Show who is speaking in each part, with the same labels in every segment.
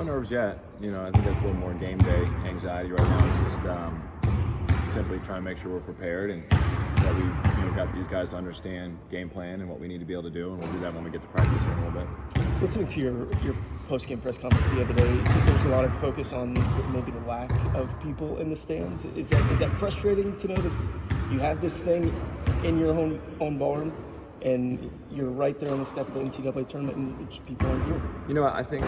Speaker 1: No nerves yet. I think that's a little more game day anxiety right now. It's just simply trying to make sure we're prepared and that we've got these guys to understand game plan and what we need to be able to do, and we'll do that when we get to practice here in a little bit.
Speaker 2: Listening to your post-game press conference the other day, there was a lot of focus on maybe the lack of people in the stands. Is that frustrating to know that you have this thing in your own barn and you're right there on the step of the NCAA tournament and just people aren't here?
Speaker 1: I think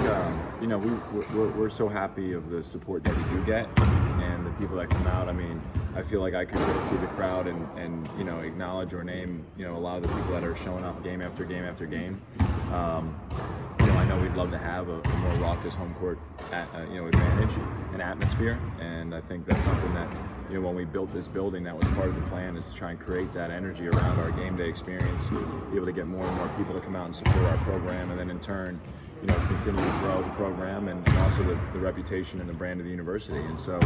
Speaker 1: we're so happy of the support that we do get and the people that come out. I mean, I feel like I could go through the crowd and acknowledge or name a lot of the people that are showing up game after game after game. I know we'd love to have a more raucous home court advantage and atmosphere, and I think that's something that when we built this building, that was part of the plan, is to try and create that energy around our game day experience, be able to get more and more people to come out and support our program, and then in turn continue to grow the program and also the reputation and the brand of the university. And so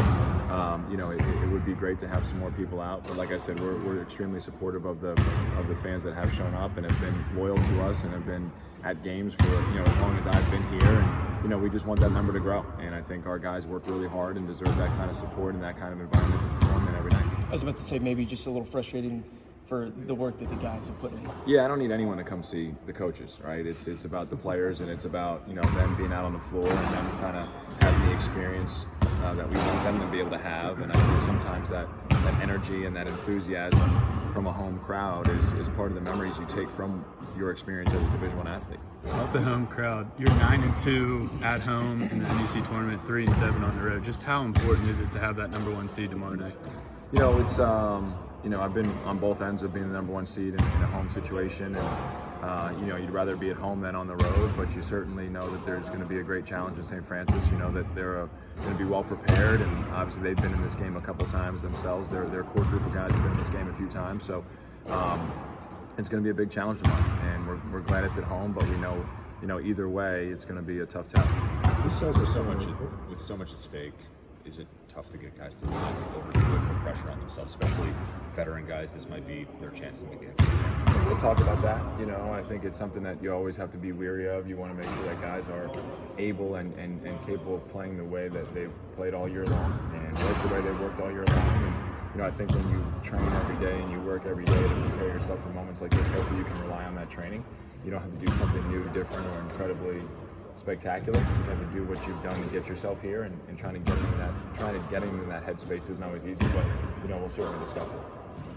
Speaker 1: it would be great to have some more people out, but like I said, we're extremely supportive of the fans that have shown up and have been loyal to us and have been at games for as long as I've been here, and we just want that number to grow, and I think our guys work really hard and deserve that kind of support and that kind of environment to perform in every night.
Speaker 2: I was about to say maybe just a little frustrating for the work that the guys have put in.
Speaker 1: Yeah, I don't need anyone to come see the coaches, right? It's about the players, and it's about them being out on the floor and them kind of having the experience that we want them to be able to have. And I think sometimes that energy and that enthusiasm from a home crowd is part of the memories you take from your experience as a Division I athlete.
Speaker 3: About the home crowd, you're 9-2 at home in the NEC tournament, 3-7 on the road. Just how important is it to have that number 1 seed tomorrow night?
Speaker 1: It's I've been on both ends of being the number 1 seed in a home situation, and you'd rather be at home than on the road, but you certainly know that there's going to be a great challenge in St. Francis. You know that they're going to be well prepared, and obviously they've been in this game a couple times themselves. Their core group of guys have been in this game a few times, so it's going to be a big challenge tomorrow, and we're glad it's at home, but we know either way it's going to be a tough test.
Speaker 4: With so much at stake, is it tough to get guys to not overdo it, put pressure on themselves, especially veteran guys? This might be their chance to make it.
Speaker 1: We'll talk about that. I think it's something that you always have to be weary of. You want to make sure that guys are able and capable of playing the way that they've played all year long and work the way they've worked all year long. And I think when you train every day and you work every day to prepare yourself for moments like this, hopefully you can rely on that training. You don't have to do something new, different, or incredibly spectacular. You have to do what you've done to get yourself here, and trying to get into that headspace isn't always easy, but we'll certainly discuss it.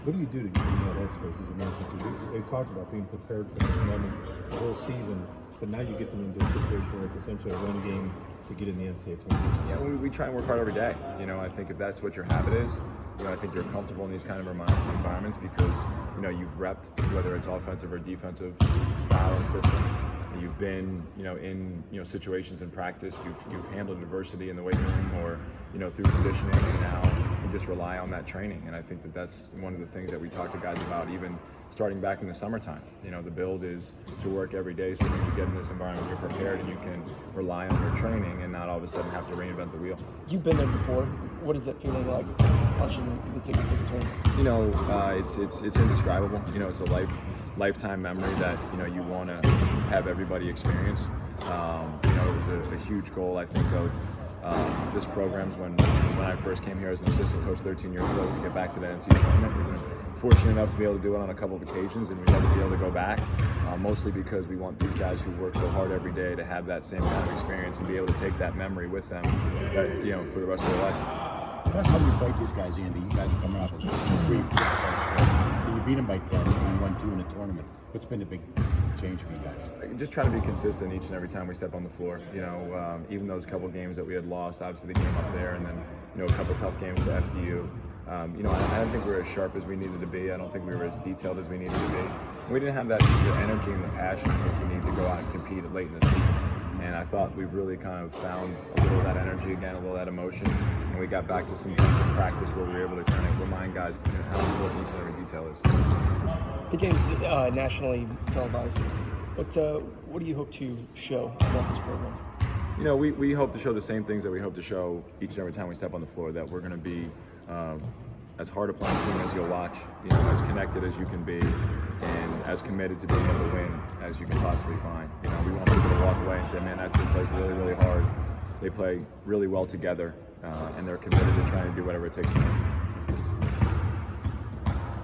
Speaker 5: What do you do to get in that headspace, as you mentioned? They talked about being prepared for this moment the whole season, but now you get them into a situation where it's essentially a run game to get in the NCAA tournament.
Speaker 1: Yeah, we try and work hard every day. I think if that's what your habit is, I think you're comfortable in these kind of environments because you've repped, whether it's offensive or defensive style and system. You've been, in situations in practice. You've handled adversity in the weight room or, through conditioning, and now you just rely on that training. And I think that's one of the things that we talk to guys about, even starting back in the summertime. The build is to work every day so when you get in this environment, you're prepared and you can rely on your training and not all of a sudden have to reinvent the wheel.
Speaker 2: You've been there before. What is that feeling like watching the ticket to the tournament?
Speaker 1: It's indescribable. It's a lifetime memory that you want to have everybody experience. It was a huge goal, I think, of this program's when I first came here as an assistant coach 13 years ago, was to get back to that NC tournament. We've been fortunate enough to be able to do it on a couple of occasions, and we'd love to be able to go back, mostly because we want these guys who work so hard every day to have that same kind of experience and be able to take that memory with them, for the rest of their life.
Speaker 6: Last time you played these guys, Andy, you guys are coming off a brief and you beat them by 10 and you won 2 in the tournament. What's been the big change for you guys?
Speaker 1: Just trying to be consistent each and every time we step on the floor. Even those couple games that we had lost, obviously the game up there, and then a couple tough games to FDU. I don't think we were as sharp as we needed to be. I don't think we were as detailed as we needed to be. We didn't have the energy and the passion that we need to go out and compete late in the season. And I thought we've really kind of found a little of that energy again, a little of that emotion, and we got back to some things in practice where we were able to kind of remind guys how important each and every detail is.
Speaker 2: The game's nationally televised. What do you hope to show about this program?
Speaker 1: We hope to show the same things that we hope to show each and every time we step on the floor, that we're going to be as hard a playing team as you'll watch, as connected as you can be, and as committed to being able to win as you can possibly find. We want people to walk away and say, man, that team plays really, really hard. they play really well together, and they're committed to trying to do whatever it takes to win.